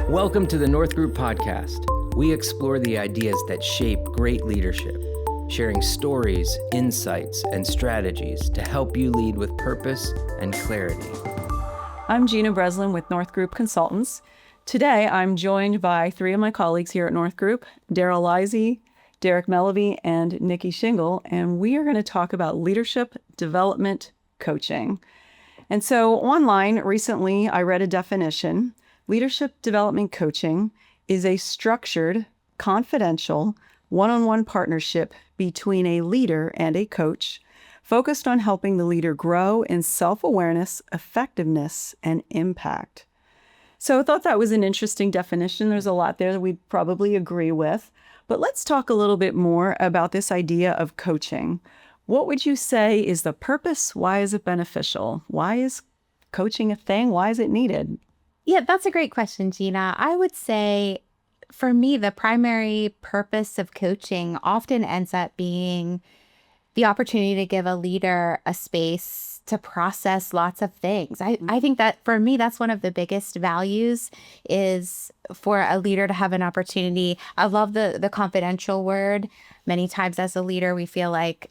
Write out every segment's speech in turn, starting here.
Welcome to the North Group Podcast. We explore the ideas that shape great leadership, sharing stories, insights, and strategies to help you lead with purpose and clarity. I'm Gina Breslin with North Group Consultants. Today, I'm joined by three of my colleagues here at North Group, Daryl Lisey, Derek Mellovey, and Nikki Shingle, and we are going to talk about leadership development coaching. And so online, recently, I read a definition. Leadership development coaching is a structured, confidential, one-on-one partnership between a leader and a coach focused on helping the leader grow in self-awareness, effectiveness, and impact. So I thought that was an interesting definition. There's a lot there that we'd probably agree with. But let's talk a little bit more about this idea of coaching. What would you say is the purpose? Why is it beneficial? Why is coaching a thing? Why is it needed? Yeah, that's a great question, Gina. I would say for me, the primary purpose of coaching often ends up being the opportunity to give a leader a space to process lots of things. I think that for me, that's one of the biggest values is for a leader to have an opportunity. I love the confidential word. Many times as a leader, we feel like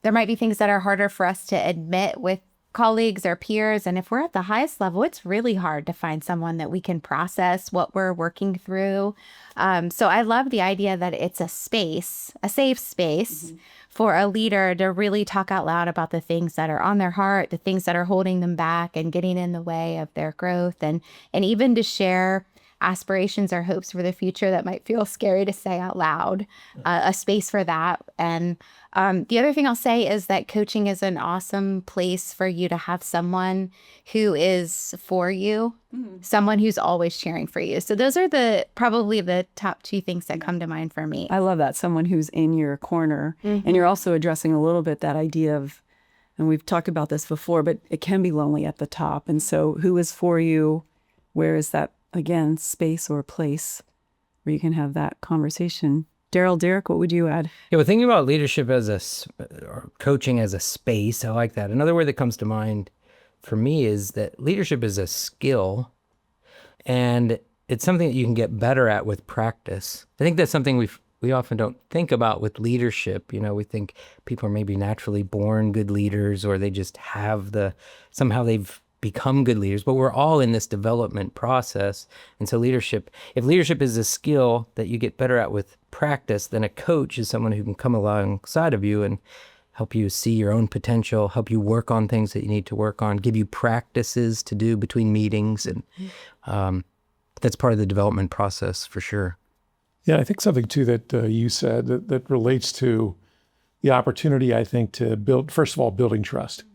there might be things that are harder for us to admit with colleagues or peers. And if we're at the highest level, it's really hard to find someone that we can process what we're working through. So I love the idea that it's a space, a safe space for a leader to really talk out loud about the things that are on their heart, the things that are holding them back and getting in the way of their growth, and even to share aspirations or hopes for the future that might feel scary to say out loud, a space for that. And the other thing I'll say is that coaching is an awesome place for you to have someone who is for you, someone who's always cheering for you. So those are probably the top two things that come to mind for me. I love that, someone who's in your corner. And you're also addressing a little bit that idea of, and we've talked about this before, but it can be lonely at the top. And so who is for you? Where is that, again, space or place where you can have that conversation? Daryl, Derek, what would you add? Yeah, well, thinking about leadership or coaching as a space, I like that. Another word that comes to mind for me is that leadership is a skill, and it's something that you can get better at with practice. I think that's something we often don't think about with leadership. You know, we think people are maybe naturally born good leaders, or they just have somehow they've become good leaders, but we're all in this development process. And so if leadership is a skill that you get better at with practice, then a coach is someone who can come alongside of you and help you see your own potential, help you work on things that you need to work on, give you practices to do between meetings. And that's part of the development process for sure. Yeah, I think something too that you said that relates to the opportunity, I think, to build, first of all, building trust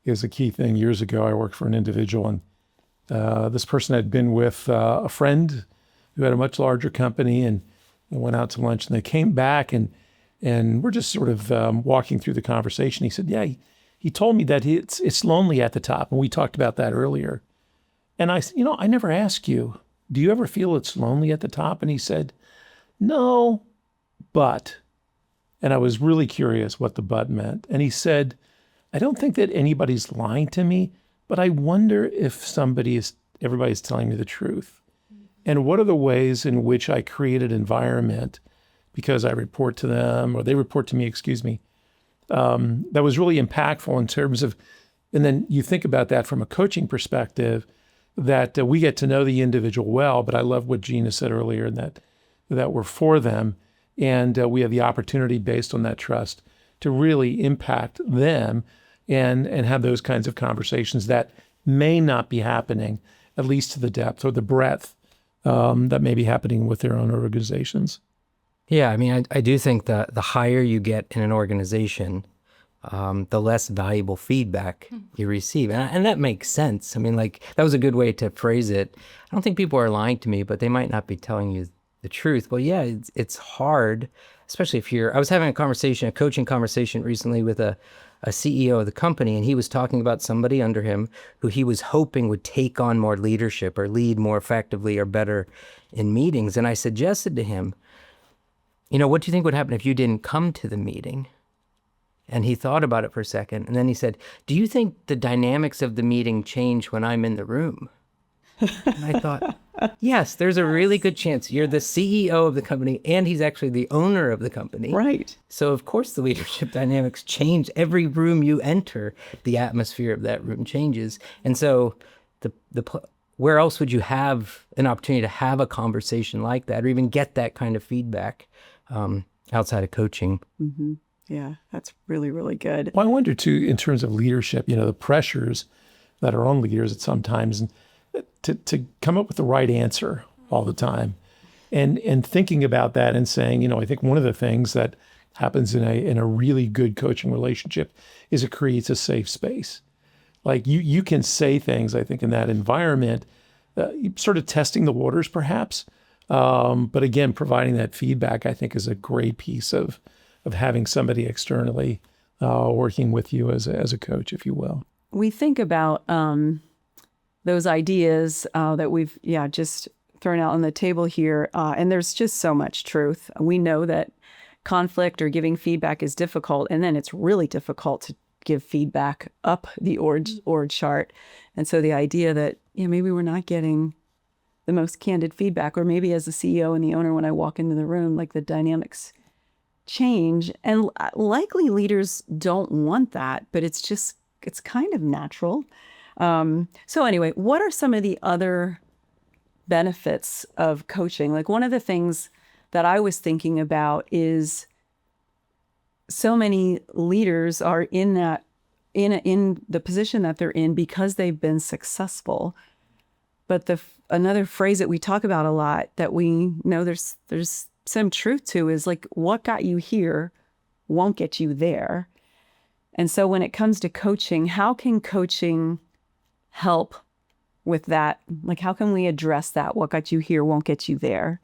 is a key thing. Years ago, I worked for an individual, and this person had been with a friend who had a much larger company, and went out to lunch, and they came back, and we're just sort of walking through the conversation. He said, yeah, he told me that it's lonely at the top, and we talked about that earlier. And I said, I never asked you, do you ever feel it's lonely at the top? And he said, no, but, and I was really curious what the but meant. And he said, I don't think that anybody's lying to me, but I wonder if everybody's telling me the truth. And what are the ways in which I create an environment, because I report to them, or they report to me, that was really impactful in terms of, and then you think about that from a coaching perspective, that we get to know the individual well, but I love what Gina said earlier, that we're for them, and we have the opportunity based on that trust to really impact them and have those kinds of conversations that may not be happening, at least to the depth or the breadth that may be happening with their own organizations. Yeah, I mean, I do think that the higher you get in an organization, the less valuable feedback you receive. And that makes sense. I mean, like, that was a good way to phrase it. I don't think people are lying to me, but they might not be telling you the truth. Well, yeah, it's hard, especially if I was having a coaching conversation recently with a CEO of the company, and he was talking about somebody under him who he was hoping would take on more leadership or lead more effectively or better in meetings. And I suggested to him, what do you think would happen if you didn't come to the meeting? And he thought about it for a second, and then he said, do you think the dynamics of the meeting change when I'm in the room? And I thought, Yes, there's a really good chance you're the CEO of the company and he's actually the owner of the company. Right. So of course the leadership dynamics change. Every room you enter, the atmosphere of that room changes. And so where else would you have an opportunity to have a conversation like that or even get that kind of feedback outside of coaching? Mm-hmm. Yeah, that's really, really good. Well, I wonder too, in terms of leadership, the pressures that are on leaders at sometimes, and to come up with the right answer all the time, and thinking about that and saying, I think one of the things that happens in a really good coaching relationship is it creates a safe space. Like you can say things, I think, in that environment, sort of testing the waters, perhaps. But again, providing that feedback, I think, is a great piece of having somebody externally working with you as a coach, if you will. We think about those ideas that we've just thrown out on the table here, and there's just so much truth. We know that conflict or giving feedback is difficult, and then it's really difficult to give feedback up the org chart. And so the idea that maybe we're not getting the most candid feedback, or maybe as the CEO and the owner, when I walk into the room, like the dynamics change, and likely leaders don't want that, but it's kind of natural. So anyway, what are some of the other benefits of coaching? Like one of the things that I was thinking about is so many leaders are in the position that they're in because they've been successful. But another phrase that we talk about a lot that we know there's some truth to is like, what got you here won't get you there. And so when it comes to coaching, how can coaching help with that? Like, how can we address that? What got you here won't get you there.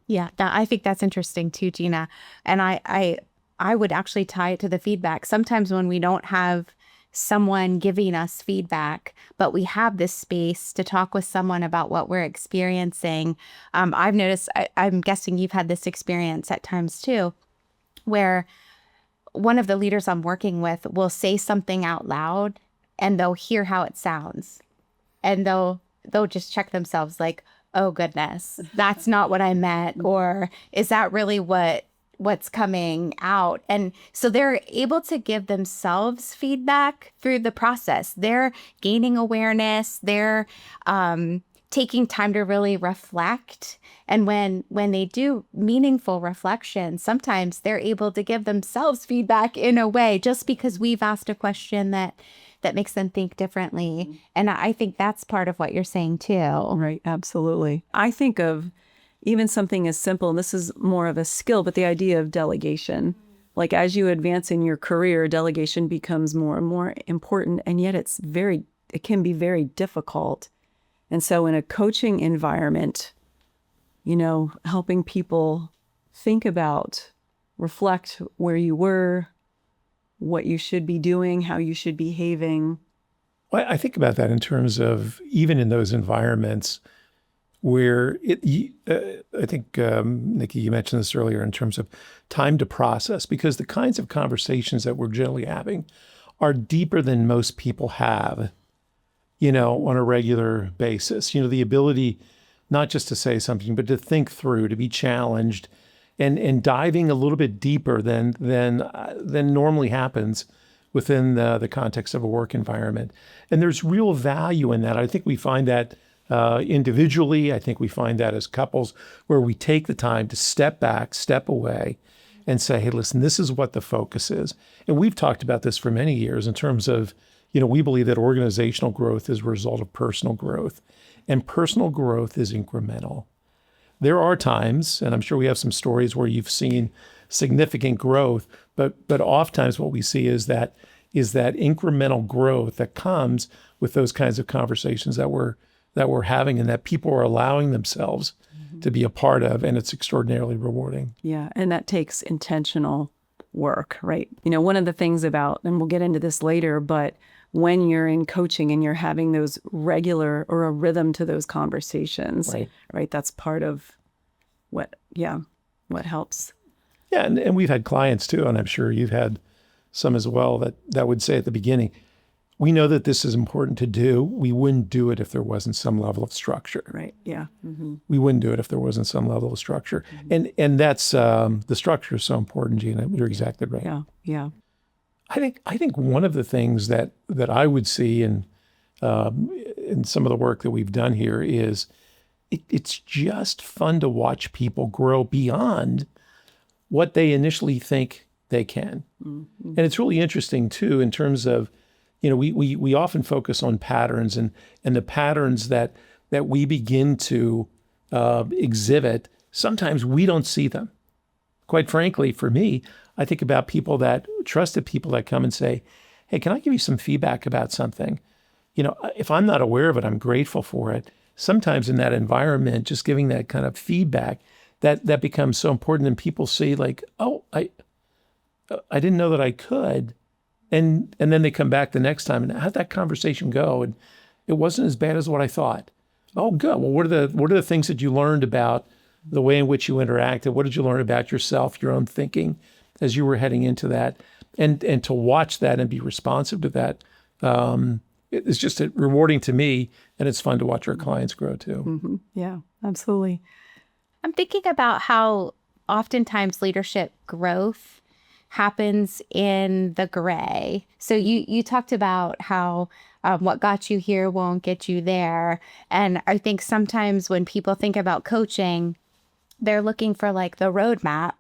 Yeah, I think that's interesting too, Gina. And I would actually tie it to the feedback. Sometimes when we don't have someone giving us feedback, but we have this space to talk with someone about what we're experiencing. I've noticed, I'm guessing you've had this experience at times too, where one of the leaders I'm working with will say something out loud and they'll hear how it sounds. And they'll just check themselves like, oh goodness, that's not what I meant. Or is that really what's coming out? And so they're able to give themselves feedback through the process. They're gaining awareness. They're taking time to really reflect. And when they do meaningful reflection, sometimes they're able to give themselves feedback in a way just because we've asked a question that makes them think differently. And I think that's part of what you're saying too. Right, absolutely. I think of even something as simple, and this is more of a skill, but the idea of delegation. Like as you advance in your career, delegation becomes more and more important, and yet it can be very difficult. And so in a coaching environment, helping people think about, reflect where you were, what you should be doing, how you should be behaving. Well, I think about that in terms of even in those environments where I think, Nikki, you mentioned this earlier in terms of time to process, because the kinds of conversations that we're generally having are deeper than most people have, on a regular basis. The ability not just to say something, but to think through, to be challenged, and diving a little bit deeper than normally happens within the context of a work environment. And there's real value in that. I think we find that individually. I think we find that as couples, where we take the time to step back, step away, and say, hey, listen, this is what the focus is. And we've talked about this for many years in terms of, we believe that organizational growth is a result of personal growth, and personal growth is incremental. There are times, and I'm sure we have some stories where you've seen significant growth, but oftentimes what we see is that incremental growth that comes with those kinds of conversations that we're having and that people are allowing themselves to be a part of, and it's extraordinarily rewarding. Yeah, and that takes intentional work, right? One of the things about, and we'll get into this later, but when you're in coaching and you're having those regular or a rhythm to those conversations, right? That's part of what helps. Yeah, and we've had clients too, and I'm sure you've had some as well that would say at the beginning, we know that this is important to do. We wouldn't do it if there wasn't some level of structure. Right. Yeah. Mm-hmm. We wouldn't do it if there wasn't some level of structure. And that's the structure is so important, Gina. You're exactly right. Yeah. Yeah. I think one of the things that I would see in some of the work that we've done here is it's just fun to watch people grow beyond what they initially think they can. Mm-hmm. And it's really interesting too, in terms of, we often focus on patterns and the patterns that we begin to exhibit. Sometimes we don't see them. Quite frankly, for me, I think about trusted people that come and say, hey, can I give you some feedback about something? If I'm not aware of it, I'm grateful for it. Sometimes in that environment, just giving that kind of feedback, that becomes so important. And people see like, oh, I didn't know that I could. And then they come back the next time and how'd that conversation go? And it wasn't as bad as what I thought. Oh, good. Well, what are the things that you learned about the way in which you interacted? What did you learn about yourself, your own thinking as you were heading into that? And to watch that and be responsive to that, it's just rewarding to me, and it's fun to watch our clients grow too. Mm-hmm. Yeah, absolutely. I'm thinking about how oftentimes leadership growth happens in the gray. So you talked about how what got you here won't get you there. And I think sometimes when people think about coaching, they're looking for like the roadmap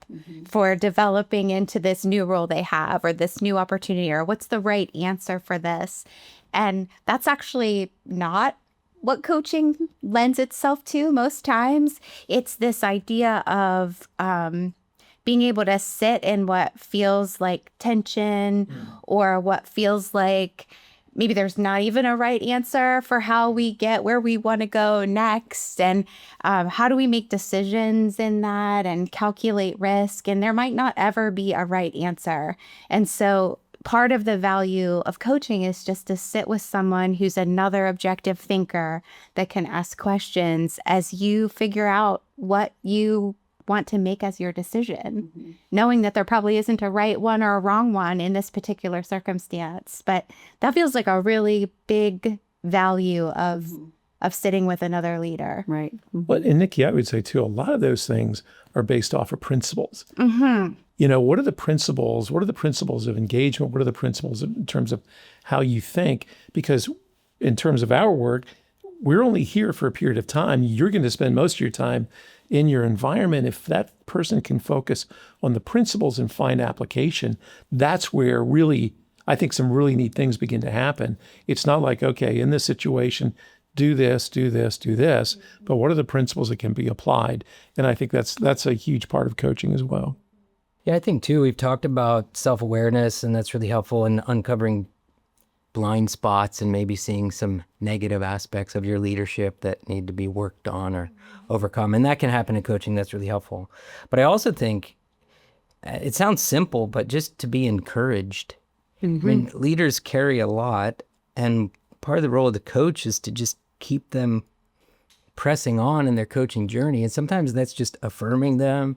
for developing into this new role they have or this new opportunity, or what's the right answer for this. And that's actually not what coaching lends itself to most times. It's this idea of being able to sit in what feels like tension or what feels like maybe there's not even a right answer for how we get where we want to go next. And how do we make decisions in that and calculate risk? And there might not ever be a right answer. And so part of the value of coaching is just to sit with someone who's another objective thinker that can ask questions as you figure out what you want to make as your decision, knowing that there probably isn't a right one or a wrong one in this particular circumstance. But that feels like a really big value of sitting with another leader. Right. Well, and Nikki, I would say too, a lot of those things are based off of principles. What are the principles? What are the principles of engagement? What are the principles in terms of how you think? Because in terms of our work, we're only here for a period of time. You're going to spend most of your time in your environment. If that person can focus on the principles and find application, that's where really, I think some really neat things begin to happen. It's not like, okay, in this situation, do this, do this, do this, but what are the principles that can be applied? And I think that's a huge part of coaching as well. Yeah, I think too, we've talked about self-awareness, and that's really helpful in uncovering blind spots and maybe seeing some negative aspects of your leadership that need to be worked on or overcome. And that can happen in coaching. That's really helpful. But I also think it sounds simple, but just to be encouraged. I mean, leaders carry a lot, and part of the role of the coach is to just keep them pressing on in their coaching journey. And sometimes that's just affirming them,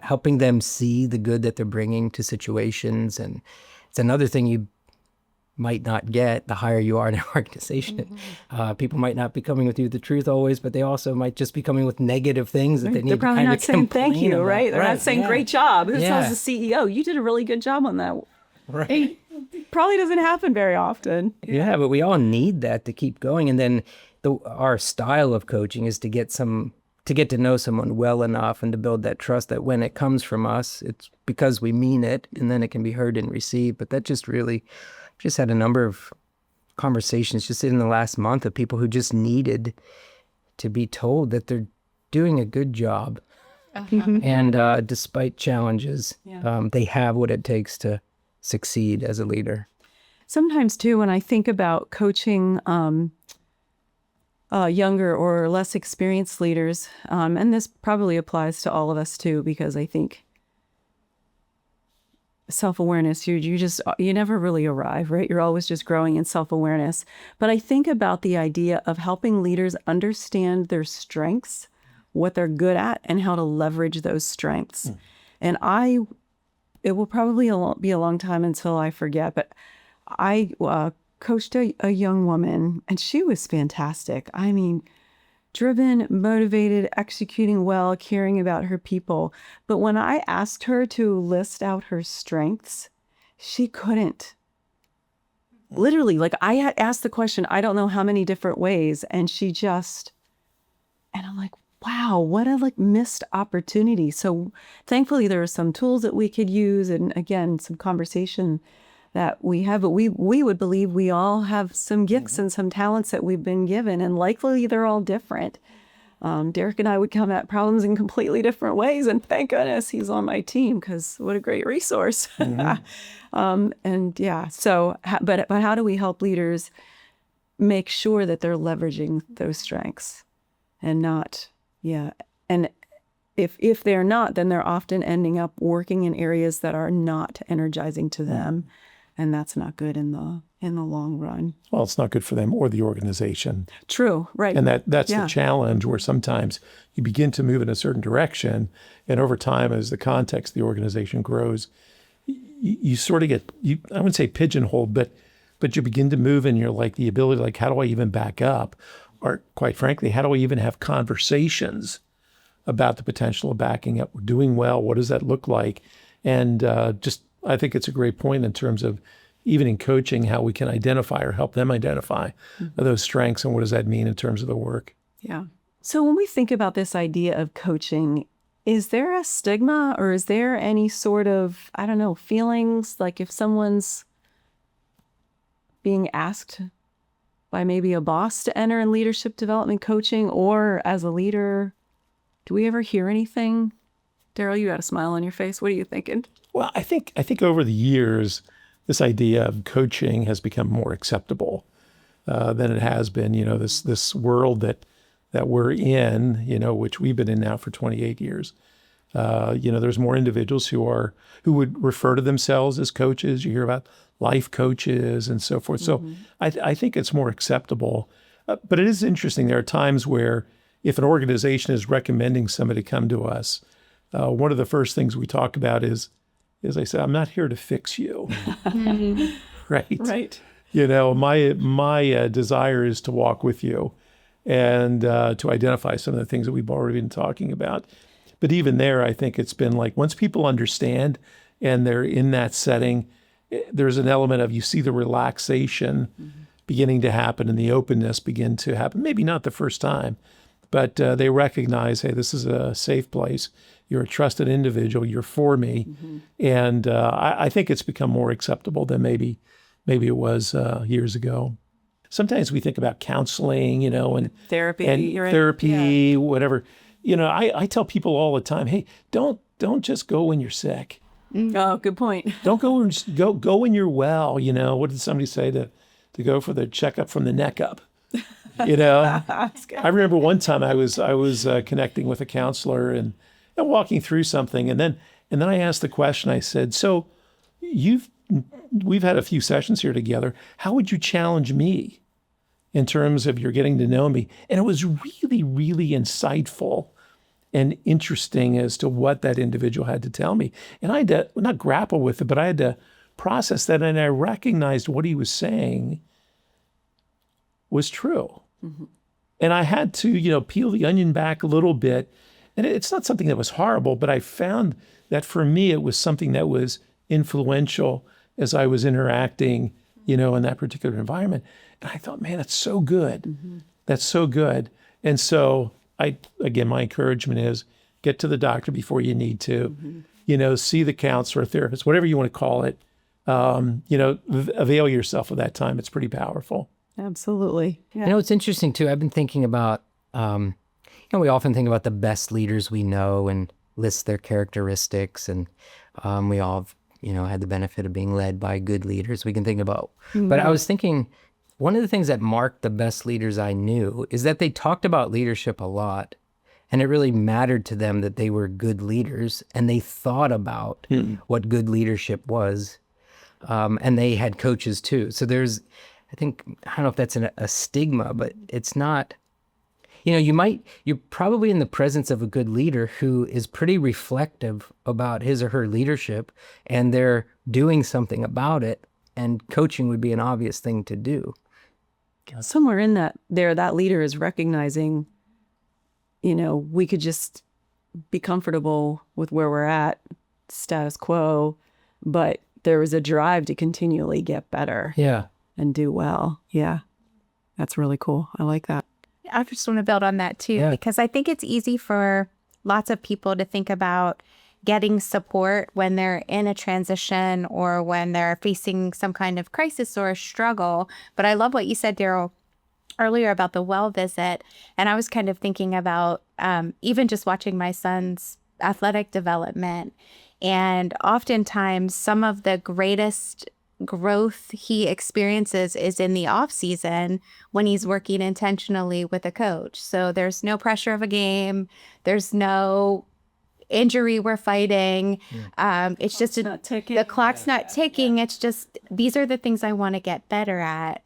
helping them see the good that they're bringing to situations. And it's another thing you might not get the higher you are in an organization. People might not be coming with you the truth always, but they also might just be coming with negative things that they need They're to probably kind not of saying thank complain you, about. right? They're not saying great job. Who tells the CEO, you did a really good job on that? Right. It probably doesn't happen very often. Yeah, but we all need that to keep going. And then our style of coaching is to get to know someone well enough and to build that trust that when it comes from us, it's because we mean it, and then it can be heard and received. But that just had a number of conversations just in the last month of people who just needed to be told that they're doing a good job. And despite challenges, they have what it takes to succeed as a leader. Sometimes too, when I think about coaching younger or less experienced leaders, and this probably applies to all of us too, because I think self-awareness, you never really arrive, right? You're always just growing in self-awareness. But I think about the idea of helping leaders understand their strengths, what they're good at, and how to leverage those strengths. And it will probably be a long time until I forget, but I coached a young woman, and she was fantastic. I mean, driven, motivated, executing well, caring about her people. But when I asked her to list out her strengths, she couldn't. Literally, like I had asked the question, I don't know how many different ways, and and I'm like, wow, what a missed opportunity. So thankfully there are some tools that we could use, and again, some conversation that we have, but we would believe we all have some gifts and some talents that we've been given, and likely they're all different. Derek and I would come at problems in completely different ways, and thank goodness he's on my team, because what a great resource. And yeah, so, but how do we help leaders make sure that they're leveraging those strengths and not, and if they're not, then they're often ending up working in areas that are not energizing to them. And that's not good in the long run. Well, it's not good for them or the organization. True, right. And that's the challenge, where sometimes you begin to move in a certain direction, and over time, as the context of the organization grows, you sort of get, I wouldn't say pigeonholed, but you begin to move, and you're like, the ability, like, how do I even back up? Or quite frankly, how do I even have conversations about the potential of backing up? We're doing well. What does that look like? And I think it's a great point in terms of, even in coaching, how we can identify or help them identify those strengths, and what does that mean in terms of the work. Yeah. So when we think about this idea of coaching, is there a stigma, or is there any sort of, I don't know, feelings like if someone's being asked by maybe a boss to enter in leadership development coaching, or as a leader, do we ever hear anything? Daryl, you got a smile on your face. What are you thinking? Well, I think over the years, this idea of coaching has become more acceptable than it has been. This world that we're in, which we've been in now for 28 years. There's more individuals who would refer to themselves as coaches. You hear about life coaches and so forth. So I think it's more acceptable. But it is interesting. There are times where, if an organization is recommending somebody come to us, one of the first things we talk about is I said, I'm not here to fix you. Right. Right. My desire is to walk with you and to identify some of the things that we've already been talking about. But even there, I think it's been like, once people understand and they're in that setting, there's an element of, you see the relaxation beginning to happen and the openness begin to happen. Maybe not the first time, but they recognize, hey, this is a safe place. You're a trusted individual. You're for me. And I think it's become more acceptable than maybe it was years ago. Sometimes we think about counseling, and therapy, whatever. I tell people all the time, hey, don't just go when you're sick. Oh, good point. Don't go when you're well. What did somebody say, to go for the checkup from the neck up? I remember one time I was connecting with a counselor and walking through something, and then I asked the question. I said, "So, we've had a few sessions here together. How would you challenge me in terms of your getting to know me?" And it was really, really insightful and interesting as to what that individual had to tell me. And I had to not grapple with it, but I had to process that, and I recognized what he was saying was true. And I had to, peel the onion back a little bit. And it's not something that was horrible, but I found that for me, it was something that was influential as I was interacting, in that particular environment. And I thought, man, that's so good. That's so good. And so again, my encouragement is, get to the doctor before you need to, see the counselor, therapist, whatever you want to call it. Avail yourself of that time. It's pretty powerful. Absolutely. Yeah. It's interesting too. I've been thinking about, we often think about the best leaders we know and list their characteristics, and we all have, had the benefit of being led by good leaders. We can think about, but I was thinking, one of the things that marked the best leaders I knew is that they talked about leadership a lot, and it really mattered to them that they were good leaders, and they thought about what good leadership was, and they had coaches too. So there's, I don't know if that's a stigma, but it's not. You're probably in the presence of a good leader who is pretty reflective about his or her leadership, and they're doing something about it. and coaching would be an obvious thing to do. Somewhere in that leader is recognizing, we could just be comfortable with where we're at, status quo, but there was a drive to continually get better Yeah. and do well. Yeah. That's really cool. I like that. I just want to build on that too, Yeah. because I think it's easy for lots of people to think about getting support when they're in a transition or when they're facing some kind of crisis or a struggle. But I love what you said, Daryl, earlier about the well visit. And I was kind of thinking about even just watching my son's athletic development. And oftentimes, some of the greatest growth he experiences is in the off season when he's working intentionally with a coach. So there's no pressure of a game. There's no injury we're fighting. It's just not ticking. the clock's not ticking. It's just, these are the things I want to get better at.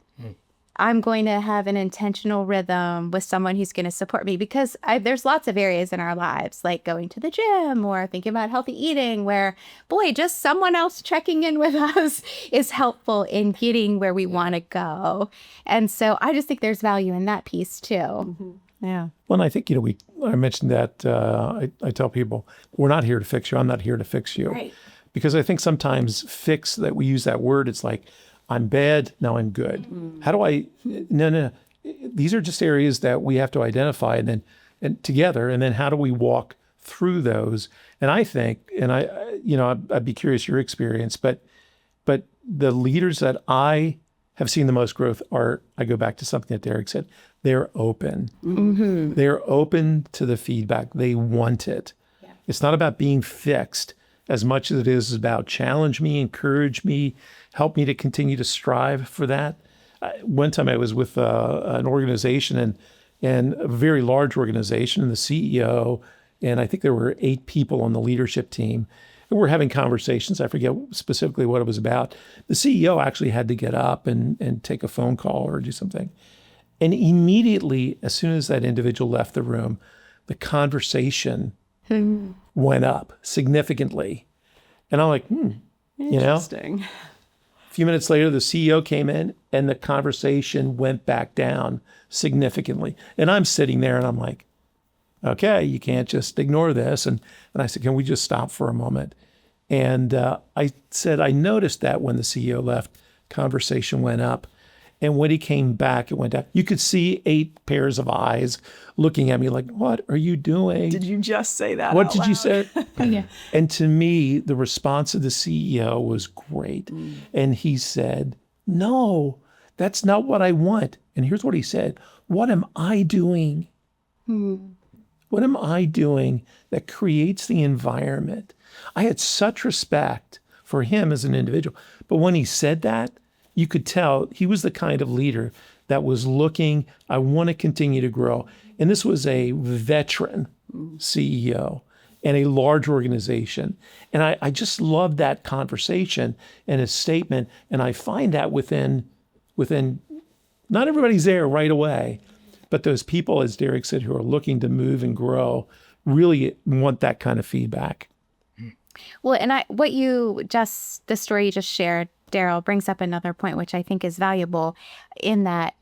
I'm going to have an intentional rhythm with someone who's going to support me, because there's lots of areas in our lives, like going to the gym or thinking about healthy eating, where, boy, just someone else checking in with us is helpful in getting where we want to go. And so I just think there's value in that piece too. Yeah. Well, and I think, I mentioned that I tell people, we're not here to fix you. I'm not here to fix you. Right. Because I think sometimes fix, that we use that word, it's like, I'm bad, now I'm good. How do I, no. These are just areas that we have to identify and together, and then how do we walk through those? And I think, and I'd be curious your experience, but the leaders that I have seen the most growth are, I go back to something that Derek said, they're open. They're open to the feedback. They want it. Yeah. It's not about being fixed as much as it is about challenge me, encourage me, help me to continue to strive for that. One time I was with an organization and a very large organization, and the CEO, and I think there were 8 people on the leadership team. And we're having conversations. I forget specifically what it was about. The CEO actually had to get up and take a phone call or do something. And immediately, as soon as that individual left the room, the conversation went up significantly. And I'm like, Interesting. A few minutes later, the CEO came in and the conversation went back down significantly. And I'm sitting there and I'm like, okay, you can't just ignore this. And I said, can we just stop for a moment? And I said, I noticed that when the CEO left, conversation went up. And when he came back, it went down. You could see 8 pairs of eyes looking at me like, what are you doing? Did you just say that? What out did you loud? say? Yeah. And to me, the response of the CEO was great. And he said, no, that's not what I want. And here's what he said. What am I doing? What am I doing that creates the environment? I had such respect for him as an individual. But when he said that, you could tell he was the kind of leader that was looking, I want to continue to grow. And this was a veteran CEO and a large organization. And I just love that conversation and his statement. And I find that within, not everybody's there right away, but those people, as Derek said, who are looking to move and grow, really want that kind of feedback. Well, and the story you just shared, Daryl, brings up another point, which I think is valuable, in that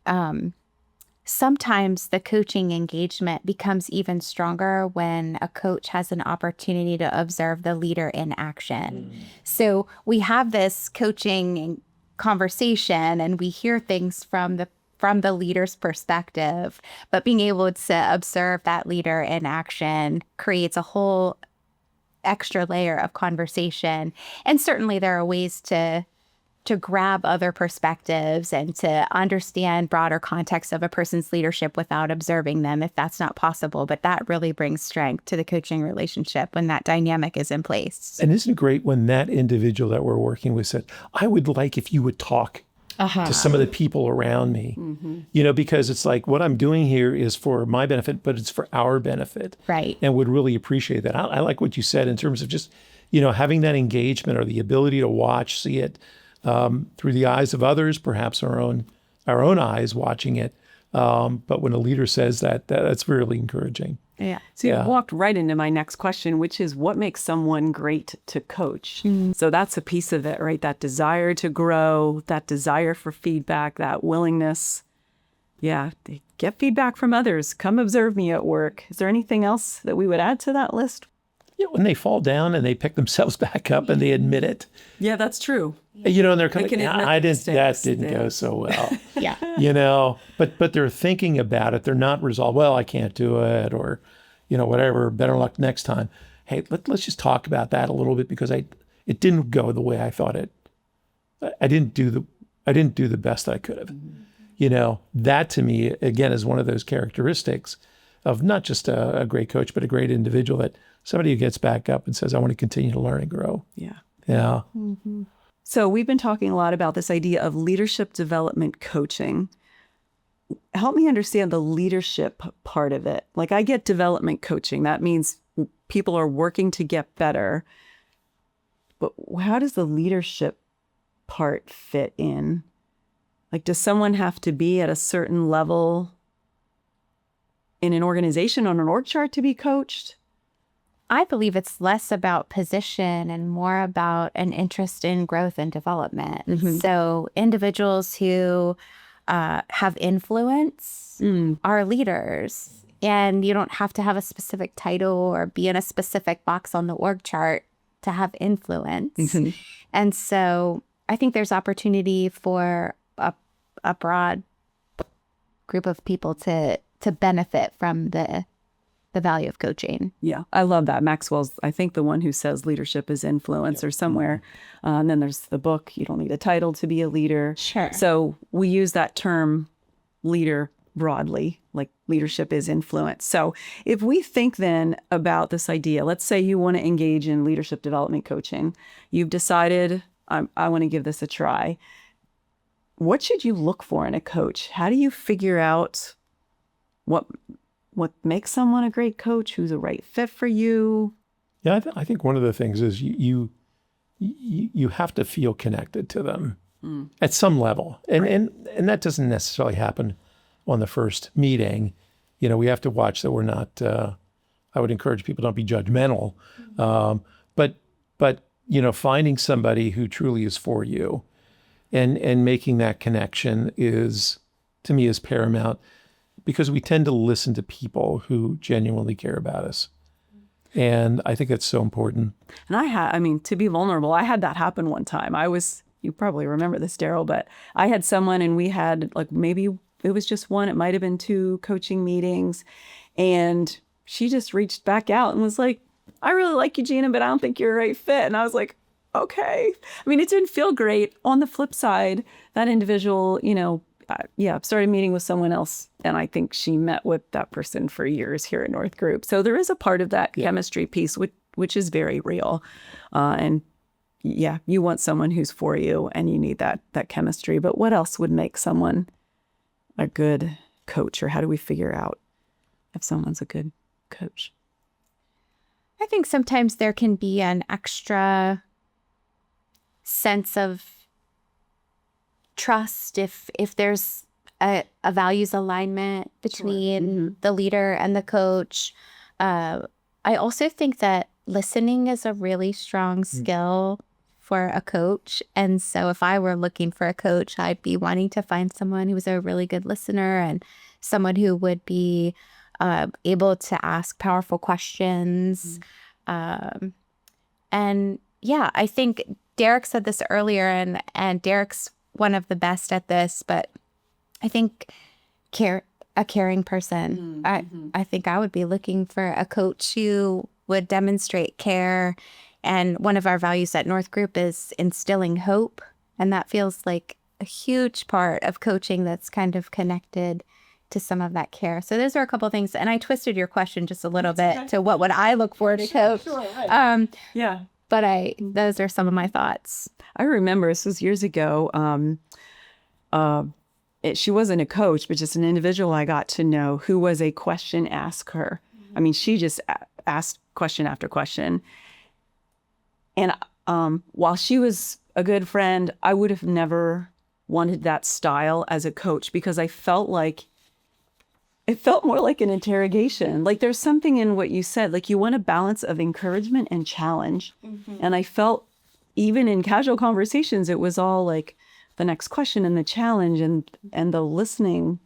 sometimes the coaching engagement becomes even stronger when a coach has an opportunity to observe the leader in action. So we have this coaching conversation and we hear things from the leader's perspective, but being able to observe that leader in action creates a whole extra layer of conversation. And certainly there are ways to grab other perspectives and to understand broader context of a person's leadership without observing them, if that's not possible. But that really brings strength to the coaching relationship when that dynamic is in place. And isn't it great when that individual that we're working with said, I would like if you would talk to some of the people around me, because it's like what I'm doing here is for my benefit, but it's for our benefit. Right. And would really appreciate that. I like what you said in terms of just, having that engagement or the ability to watch, see it through the eyes of others, perhaps our own eyes watching it. But when a leader says that, that's really encouraging. Yeah. So you Yeah. walked right into my next question, which is what makes someone great to coach? So that's a piece of it, right? That desire to grow, that desire for feedback, that willingness. Yeah, get feedback from others. Come observe me at work. Is there anything else that we would add to that list? Yeah, when they fall down and they pick themselves back up and they admit it, Yeah, that's true. you know, and they're kind can of, admit I their didn't, that mistakes. didn't Yeah. go so well, Yeah. you know, but they're thinking about it. They're not resolved. Well, I can't do it, or, you know, whatever. Better luck next time. Hey, let's just talk about that a little bit because it didn't go the way I thought it. I didn't do the best I could have. You know, that to me again is one of those characteristics of not just a great coach, but a great individual, that somebody who gets back up and says, I want to continue to learn and grow. Yeah. Yeah. So we've been talking a lot about this idea of leadership development coaching. Help me understand the leadership part of it. Like I get development coaching. That means people are working to get better. But how does the leadership part fit in? Like, does someone have to be at a certain level in an organization on an org chart to be coached? I believe it's less about position and more about an interest in growth and development. So individuals who have influence are leaders, and you don't have to have a specific title or be in a specific box on the org chart to have influence. And so I think there's opportunity for a broad group of people to benefit from the value of coaching. Yeah, I love that. Maxwell's, I think, the one who says leadership is influence or somewhere. And then there's the book, You Don't Need a Title to Be a Leader. Sure. So we use that term leader broadly, like leadership is influence. So if we think then about this idea, let's say you want to engage in leadership development coaching. You've decided, I want to give this a try. What should you look for in a coach? How do you figure out what makes someone a great coach? Who's a right fit for you? Yeah, I think one of the things is you have to feel connected to them at some level, and that doesn't necessarily happen on the first meeting. You know, we have to watch that we're not. I would encourage people don't be judgmental, but you know, finding somebody who truly is for you, and making that connection is, to me, is paramount, because we tend to listen to people who genuinely care about us. And I think that's so important. And to be vulnerable, I had that happen one time. You probably remember this, Daryl, but I had someone and we had like, maybe it was just one, it might've been 2 coaching meetings. And she just reached back out and was like, I really like you, Gina, but I don't think you're a right fit. And I was like, okay. I mean, it didn't feel great. On the flip side, that individual, started meeting with someone else. And I think she met with that person for years here at North Group. So there is a part of that chemistry piece, which is very real. You want someone who's for you and you need that chemistry. But what else would make someone a good coach, or how do we figure out if someone's a good coach? I think sometimes there can be an extra sense of trust if there's a values alignment between the leader and the coach. I also think that listening is a really strong skill for a coach. And so if I were looking for a coach, I'd be wanting to find someone who was a really good listener and someone who would be able to ask powerful questions. And yeah, I think Derek said this earlier, and Derek's one of the best at this, but I think a caring person. I think I would be looking for a coach who would demonstrate care. And one of our values at North Group is instilling hope. And that feels like a huge part of coaching that's kind of connected to some of that care. So those are a couple of things. And I twisted your question just a little bit to what would I look for to coach. Yeah. But those are some of my thoughts. I remember this was years ago. She wasn't a coach, but just an individual I got to know who was a question asker. I mean, she just asked question after question. And while she was a good friend, I would have never wanted that style as a coach, because I felt like it felt more like an interrogation. Like there's something in what you said, like you want a balance of encouragement and challenge. And I felt even in casual conversations, it was all like the next question and the challenge and the listening.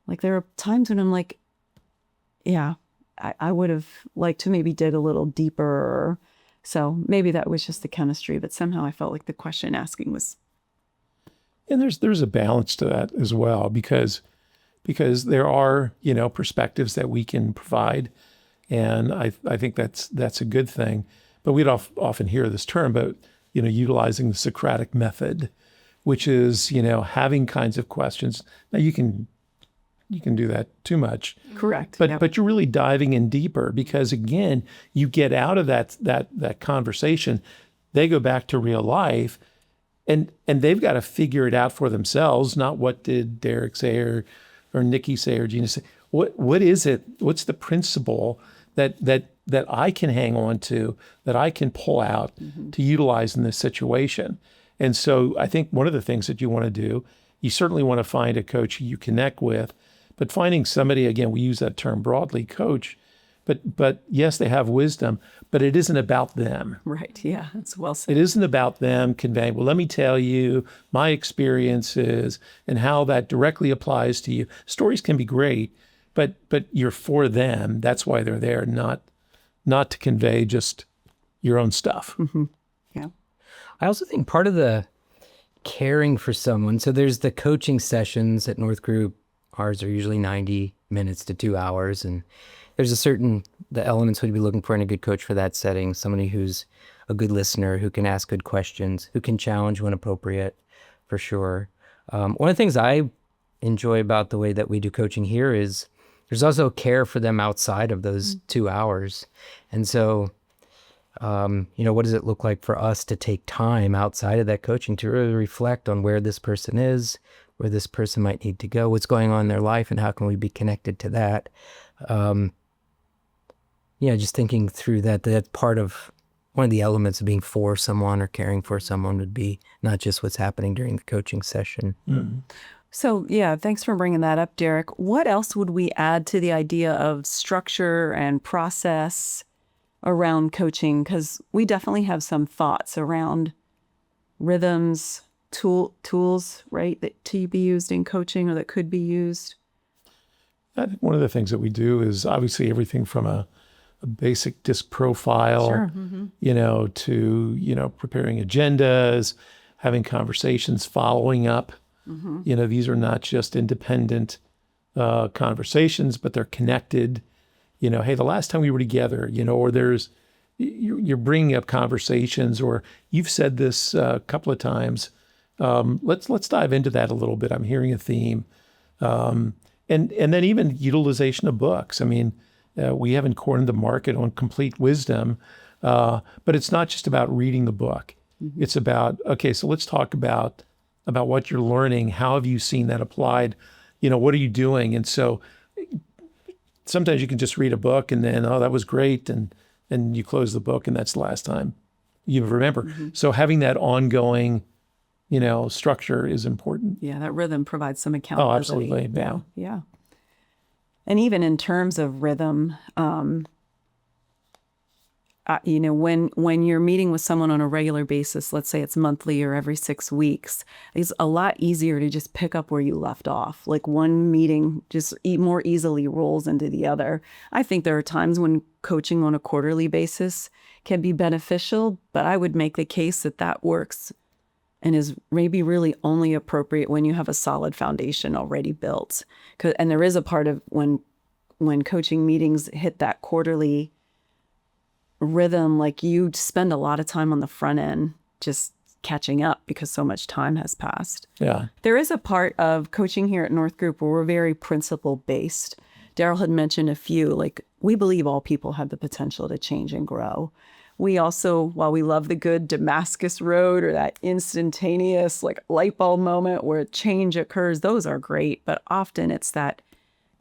Like there are times when I'm like, yeah, I would have liked to maybe dig a little deeper. So maybe that was just the chemistry, but somehow I felt like the question asking was. And there's a balance to that as well, because there are, perspectives that we can provide. And I think that's a good thing. But we'd often hear this term, but, utilizing the Socratic method, which is, having kinds of questions. Now you can do that too much. Correct. But you're really diving in deeper, because again, you get out of that conversation, they go back to real life, and they've got to figure it out for themselves, not what did Derek say or Nikki say or Gina say. What is it? What's the principle that I can hang on to, that I can pull out to utilize in this situation? And so I think one of the things that you want to do, you certainly want to find a coach you connect with, but finding somebody, again, we use that term broadly, coach, but yes, they have wisdom, but it isn't about them. Right. Yeah, that's well said. It isn't about them conveying, well, let me tell you my experiences and how that directly applies to you. Stories can be great, but you're for them. That's why they're there, not to convey just your own stuff. Yeah. I also think part of the caring for someone, so there's the coaching sessions at North Group. Ours are usually 90 minutes to 2 hours. And there's the elements we'd be looking for in a good coach for that setting. Somebody who's a good listener, who can ask good questions, who can challenge when appropriate, for sure. One of the things I enjoy about the way that we do coaching here is there's also care for them outside of those 2 hours. And so, what does it look like for us to take time outside of that coaching to really reflect on where this person is, where this person might need to go, what's going on in their life, and how can we be connected to that? Just thinking through that's part of one of the elements of being for someone or caring for someone would be not just what's happening during the coaching session. So, yeah, thanks for bringing that up, Derek. What else would we add to the idea of structure and process around coaching? Because we definitely have some thoughts around rhythms, tools, right, that to be used in coaching or that could be used. I think one of the things that we do is obviously everything from a basic disc profile, to, preparing agendas, having conversations, following up. These are not just independent conversations, but they're connected. Hey, the last time we were together, or you're bringing up conversations, or you've said this a couple of times. Let's dive into that a little bit. I'm hearing a theme. And then even utilization of books. I mean, we haven't cornered the market on complete wisdom, but it's not just about reading the book. It's about, okay, so let's talk about what you're learning. How have you seen that applied? What are you doing? And so sometimes you can just read a book and then, oh, that was great. And you close the book and that's the last time you remember. So having that ongoing, structure is important. Yeah, that rhythm provides some accountability. Oh, absolutely. Yeah. Yeah. And even in terms of rhythm, when you're meeting with someone on a regular basis, let's say it's monthly or every 6 weeks, it's a lot easier to just pick up where you left off. Like one meeting just more easily rolls into the other. I think there are times when coaching on a quarterly basis can be beneficial, but I would make the case that works and is maybe really only appropriate when you have a solid foundation already built. And there is a part of when coaching meetings hit that quarterly rhythm, like you spend a lot of time on the front end just catching up because so much time has passed. Yeah. There is a part of coaching here at North Group where we're very principle based. Daryl had mentioned a few, like we believe all people have the potential to change and grow. We also, while we love the good Damascus Road or that instantaneous like light bulb moment where change occurs, those are great, but often it's that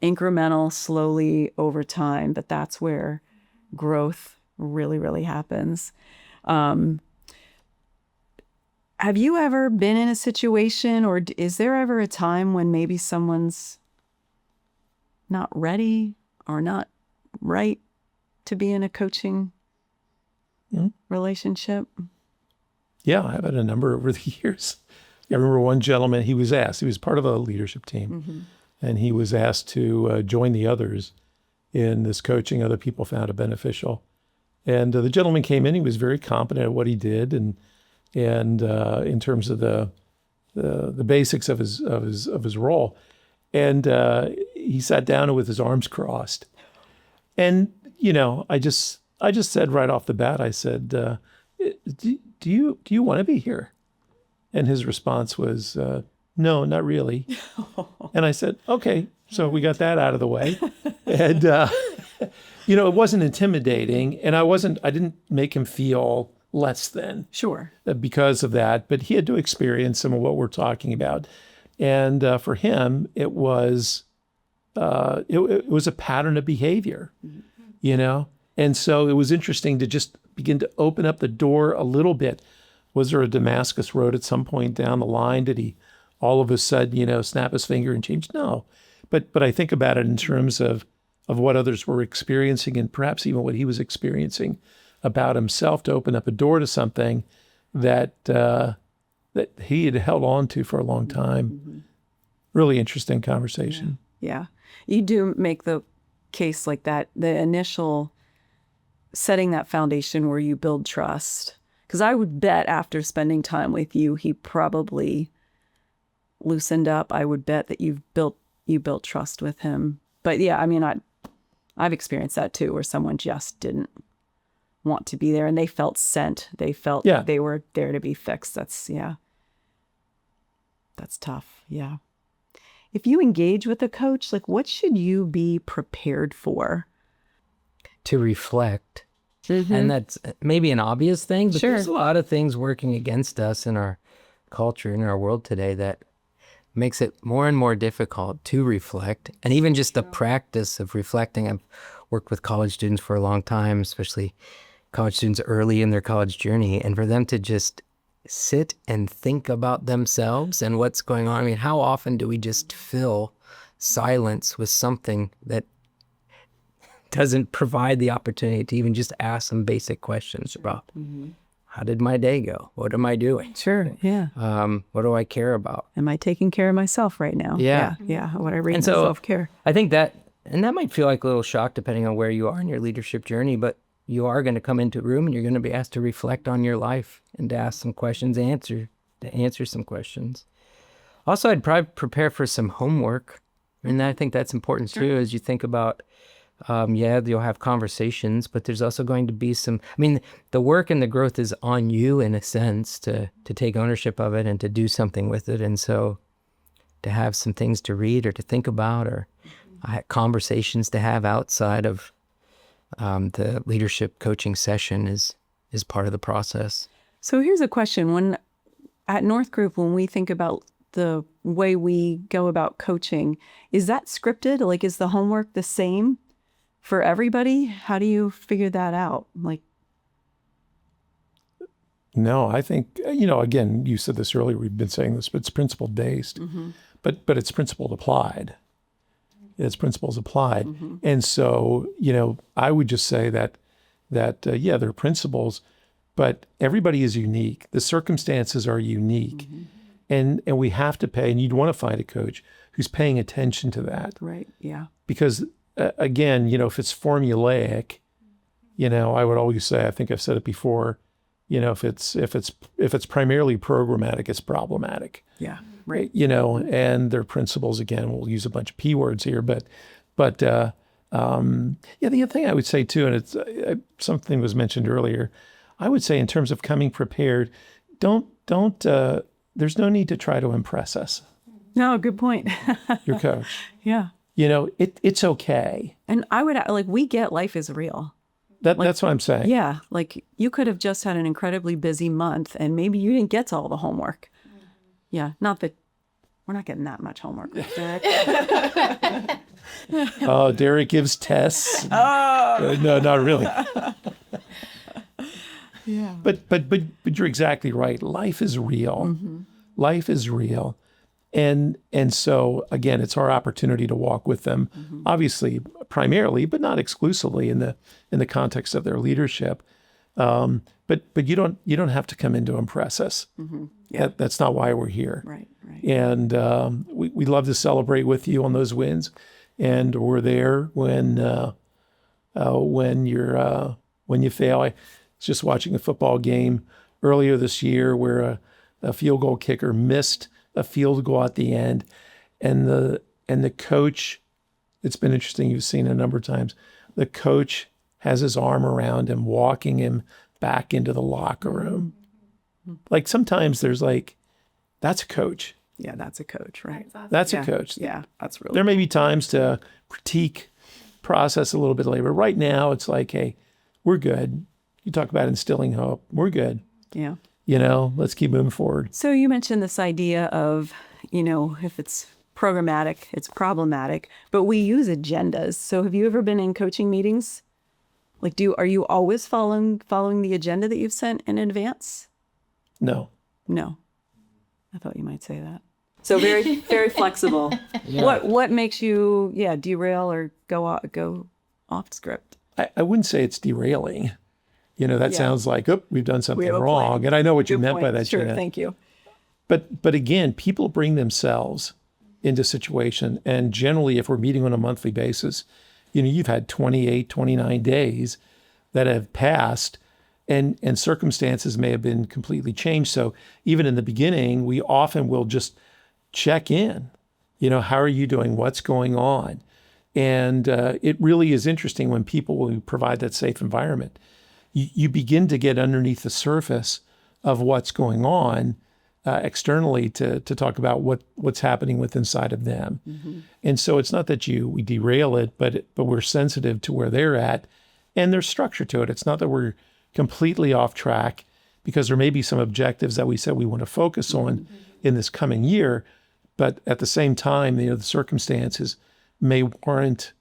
incremental, slowly over time, that's where growth really, really happens. Have you ever been in a situation, or is there ever a time when maybe someone's not ready or not right to be in a coaching relationship? Yeah, I've had a number over the years. I remember one gentleman, he was asked, he was part of a leadership team, and he was asked to join the others in this coaching other people found it beneficial. And the gentleman came in, he was very competent at what he did, and in terms of the basics of his role. And he sat down with his arms crossed. And, I just said right off the bat, I said, do you want to be here? And his response was, no, not really. And I said, okay, so we got that out of the way. And, it wasn't intimidating, and I didn't make him feel less than. Sure. Because of that, but he had to experience some of what we're talking about. And for him, it was it was a pattern of behavior, And so it was interesting to just begin to open up the door a little bit. Was there a Damascus Road at some point down the line? Did he all of a sudden, snap his finger and change? No. But I think about it in terms of what others were experiencing, and perhaps even what he was experiencing about himself, to open up a door to something that he had held on to for a long time. Really interesting conversation. Yeah. You do make the case like that, the initial setting that foundation where you build trust. Because I would bet after spending time with you, he probably loosened up. I would bet that you built trust with him. But yeah, I mean, I've experienced that too, where someone just didn't want to be there and they felt sent. They felt they were there to be fixed. That's tough. Yeah. If you engage with a coach, like, what should you be prepared for? To reflect. And that's maybe an obvious thing, but there's a lot of things working against us in our culture, in our world today, that makes it more and more difficult to reflect. And even just the practice of reflecting. I've worked with college students for a long time, especially college students early in their college journey, and for them to just sit and think about themselves and what's going on. I mean, how often do we just fill silence with something that doesn't provide the opportunity to even just ask some basic questions about how did my day go? What am I doing? Sure. Yeah. What do I care about? Am I taking care of myself right now? Yeah. Yeah. What I read And so self-care. I think that might feel like a little shock depending on where you are in your leadership journey, but you are going to come into a room and you're going to be asked to reflect on your life and to ask some questions, to answer some questions. Also, I'd probably prepare for some homework. And I think that's important too, as you think about, you'll have conversations, but there's also going to be the work and the growth is on you in a sense to take ownership of it and to do something with it. And so to have some things to read or to think about, or conversations to have outside of the leadership coaching session is part of the process. So here's a question. When at North Group, when we think about the way we go about coaching, is that scripted? Like, is the homework the same for everybody? How do you figure that out? No, I think, again, you said this earlier, we've been saying this, but it's principle based, but it's principle applied. It's principles applied. And so, I would just say that there are principles, but everybody is unique. The circumstances are unique. And we have to pay, and you'd want to find a coach who's paying attention to that. Right, yeah. Because again, if it's formulaic, I would always say, I think I've said it before, if it's primarily programmatic, it's problematic. Yeah. Right. And their principles, again, we'll use a bunch of P words here, but the other thing I would say too, and it's something was mentioned earlier, I would say in terms of coming prepared, there's no need to try to impress us. No, good point. Your coach. Yeah. It's okay. And I would, we get life is real. That's what I'm saying. Yeah. You could have just had an incredibly busy month and maybe you didn't get to all the homework. Yeah. Not that we're not getting that much homework. Oh, Derek gives tests. Oh. No, not really. Yeah. But you're exactly right. Life is real. Life is real. And so again, it's our opportunity to walk with them, obviously primarily, but not exclusively in the context of their leadership. But you don't have to come in to impress us. That's not why we're here. Right, right. And we love to celebrate with you on those wins, and we're there when you fail. I was just watching a football game earlier this year where a field goal kicker missed a field goal at the end, and the coach. It's been interesting. You've seen it a number of times. The coach has his arm around him, walking him back into the locker room. Like sometimes there's like, that's a coach. Yeah, that's a coach, right? That's a coach. Yeah, that's really There may be times to critique, process a little bit later. But right now, it's like, hey, we're good. You talk about instilling hope. We're good. yeah. Let's keep moving forward. So you mentioned this idea of, if it's programmatic, it's problematic, but we use agendas. So have you ever been in coaching meetings? Like, are you always following the agenda that you've sent in advance? No. No. I thought you might say that. So very, very flexible. What makes you, derail or go off script? I wouldn't say it's derailing. That sounds like, we've done something have a wrong. plan. And I know what you Good meant by point. that, Sure, Gina. thank you. But again, people bring themselves into situation. And generally, if we're meeting on a monthly basis, you've had 28, 29 days that have passed, and circumstances may have been completely changed. So even in the beginning, we often will just check in. How are you doing? What's going on? And it really is interesting when people will provide that safe environment. You begin to get underneath the surface of what's going on externally to talk about what's happening with inside of them. And so it's not that we derail it, but we're sensitive to where they're at, and there's structure to it. It's not that we're completely off track, because there may be some objectives that we said we want to focus on in this coming year, but at the same time, the circumstances may warrant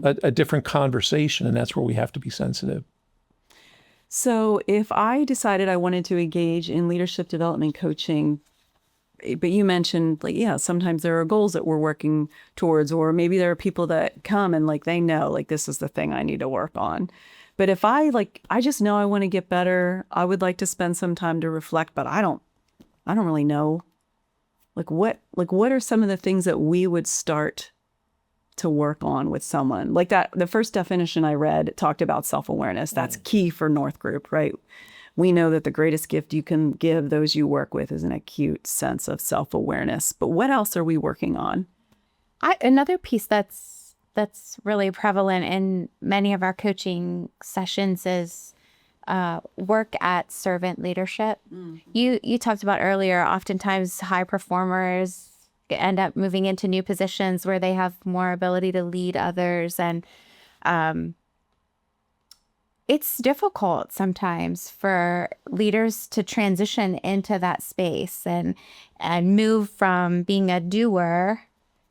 a different conversation, and that's where we have to be sensitive. So if I decided I wanted to engage in leadership development coaching, but you mentioned sometimes there are goals that we're working towards, or maybe there are people that come and they know this is the thing I need to work on. But if I just know I want to get better, I would like to spend some time to reflect, but I don't really know. What are some of the things that we would start to work on with someone like that? The first definition I read talked about self-awareness. That's key for North Group, right? We know that the greatest gift you can give those you work with is an acute sense of self-awareness. But what else are we working on? Another piece that's really prevalent in many of our coaching sessions is work at servant leadership. You talked about earlier, oftentimes high performers end up moving into new positions where they have more ability to lead others. And it's difficult sometimes for leaders to transition into that space and move from being a doer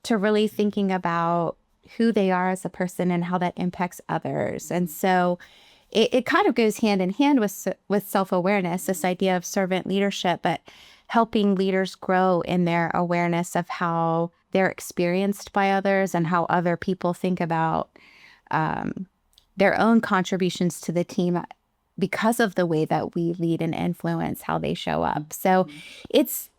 to really thinking about who they are as a person and how that impacts others. And so it kind of goes hand in hand with self-awareness, this idea of servant leadership, but helping leaders grow in their awareness of how they're experienced by others and how other people think about their own contributions to the team because of the way that we lead and influence how they show up. So it's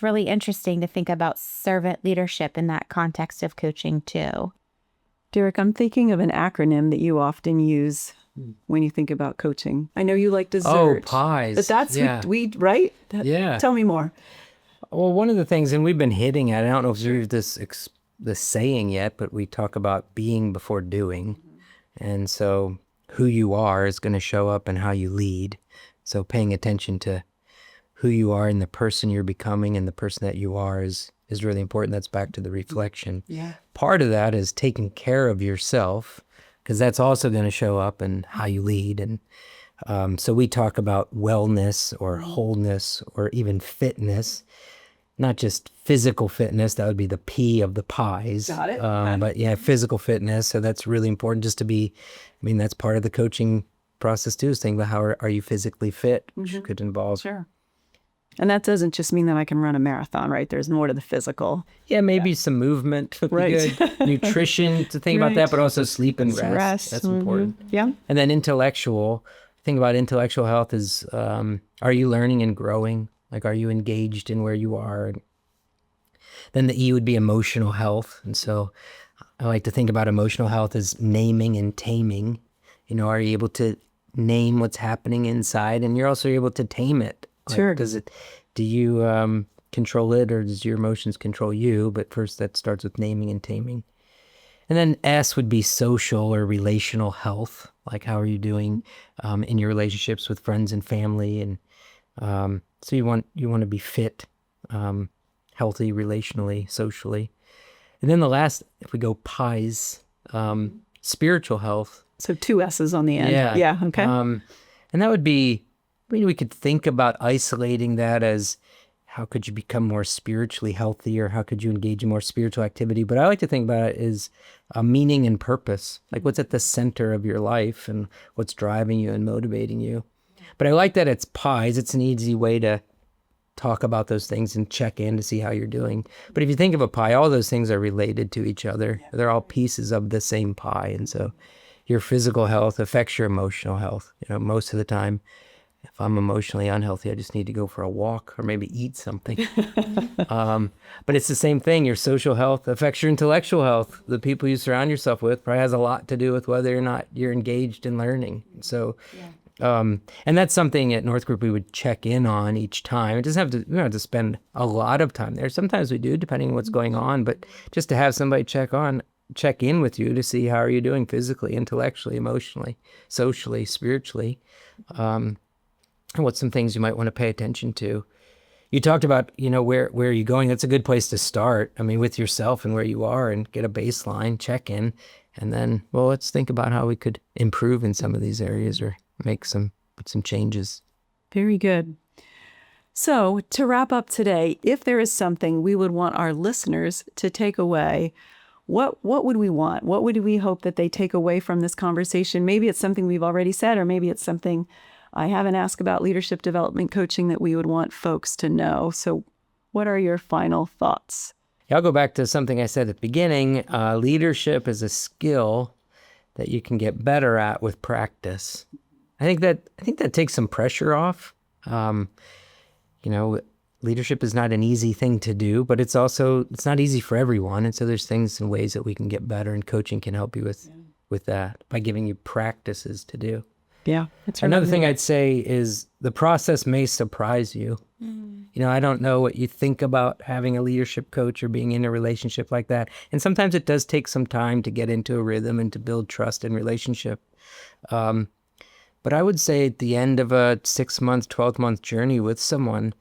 really interesting to think about servant leadership in that context of coaching too. Derek, I'm thinking of an acronym that you often use when you think about coaching. I know you like dessert. Oh, pies. But that's we right? Yeah. Tell me more. Well, one of the things, and we've been hitting at, I don't know if you've this saying yet, but we talk about being before doing. And so who you are is going to show up in how you lead. So paying attention to who you are and the person you're becoming and the person that you are is really important. That's back to the reflection. Yeah. Part of that is taking care of yourself, because that's also going to show up in how you lead. And so we talk about wellness or wholeness or even fitness, not just physical fitness. That would be the P of the pies. Got it. But yeah, physical fitness. So that's really important just to be, that's part of the coaching process too, is thinking about how are you physically fit, which could involve Sure. And that doesn't just mean that I can run a marathon, right? There's more to the physical. Yeah, maybe some movement would be Right. good. Nutrition, to think about that, but also sleep and rest. That's important. Yeah. And then intellectual, think about intellectual health is, are you learning and growing? Like, are you engaged in where you are? And then the E would be emotional health. And so I like to think about emotional health as naming and taming. You know, are you able to name what's happening inside, and you're also able to tame it? Like, Sure. do you control it, or does your emotions control you? But first that starts with naming and taming. And then S would be social or relational health. Like, how are you doing in your relationships with friends and family? And so you want to be fit, healthy relationally, socially. And then the last, if we go pies, spiritual health. So 2 S's on the end. Yeah. Yeah. Okay. And that would be, I mean, we could think about isolating that as how could you become more spiritually healthy, or how could you engage in more spiritual activity? But I like to think about it as a meaning and purpose, like what's at the center of your life and what's driving you and motivating you. But I like that it's pies. It's an easy way to talk about those things and check in to see how you're doing. But if you think of a pie, all those things are related to each other. They're all pieces of the same pie. And so your physical health affects your emotional health. You know, most of the time, if I'm emotionally unhealthy, I just need to go for a walk or maybe eat something. But it's the same thing. Your social health affects your intellectual health. The people you surround yourself with probably has a lot to do with whether or not you're engaged in learning. So, and that's something at North Group we would check in on each time. It doesn't have to, we don't have to spend a lot of time there. Sometimes we do, depending on what's going on. But just to have somebody check in with you to see how are you doing physically, intellectually, emotionally, socially, spiritually. And what's some things you might want to pay attention to. You talked about, you know, where are you going? That's a good place to start. I mean, with yourself and where you are, and get a baseline, check in. And then, well, let's think about how we could improve in some of these areas or put some changes. Very good. So to wrap up today, if there is something we would want our listeners to take away, what would we want? What would we hope that they take away from this conversation? Maybe it's something we've already said, or maybe it's something I haven't asked about leadership development coaching that we would want folks to know. So what are your final thoughts? Yeah, I'll go back to something I said at the beginning. Leadership is a skill that you can get better at with practice. I think that takes some pressure off. You know, leadership is not an easy thing to do, but it's not easy for everyone. And so there's things and ways that we can get better, and coaching can help you with that by giving you practices to do. Yeah. Another thing I'd say is the process may surprise you. You know, I don't know what you think about having a leadership coach or being in a relationship like that. And sometimes it does take some time to get into a rhythm and to build trust in relationship. But I would say at the end of a 6-month, 12-month journey with someone,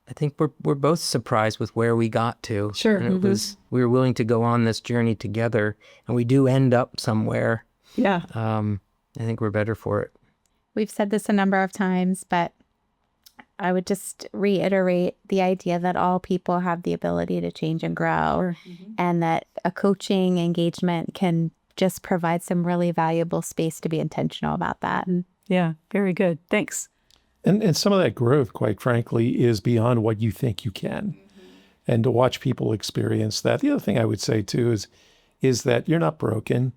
I think we're both surprised with where we got to. Sure. And we were willing to go on this journey together, and we do end up somewhere. Yeah. I think we're better for it. We've said this a number of times, but I would just reiterate the idea that all people have the ability to change and grow, and that a coaching engagement can just provide some really valuable space to be intentional about that. Yeah. Very good. Thanks. And some of that growth, quite frankly, is beyond what you think you can. And to watch people experience that. The other thing I would say, too, is that you're not broken.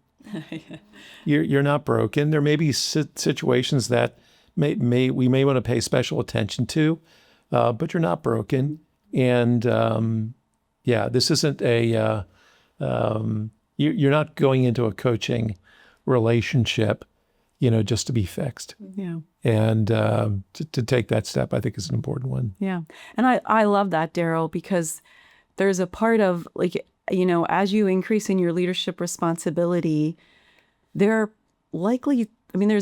You're not broken. There may be situations that we may want to pay special attention to, but you're not broken. And this isn't a you're not going into a coaching relationship, you know, just to be fixed. Yeah. And to take that step, I think, is an important one. Yeah. And I love that, Daryl, because there's a part of, like, you know, as you increase in your leadership responsibility, there's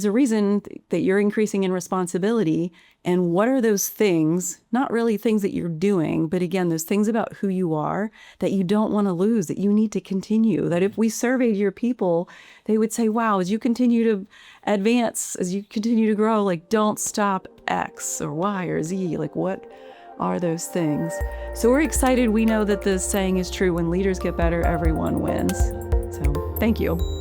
a reason that you're increasing in responsibility. And what are those things, not really things that you're doing, but again, those things about who you are that you don't want to lose, that you need to continue. That if we surveyed your people, they would say, wow, as you continue to advance, as you continue to grow, like, don't stop X or Y or Z. Like, what are those things? So we're excited. We know that the saying is true: when leaders get better, everyone wins. So thank you.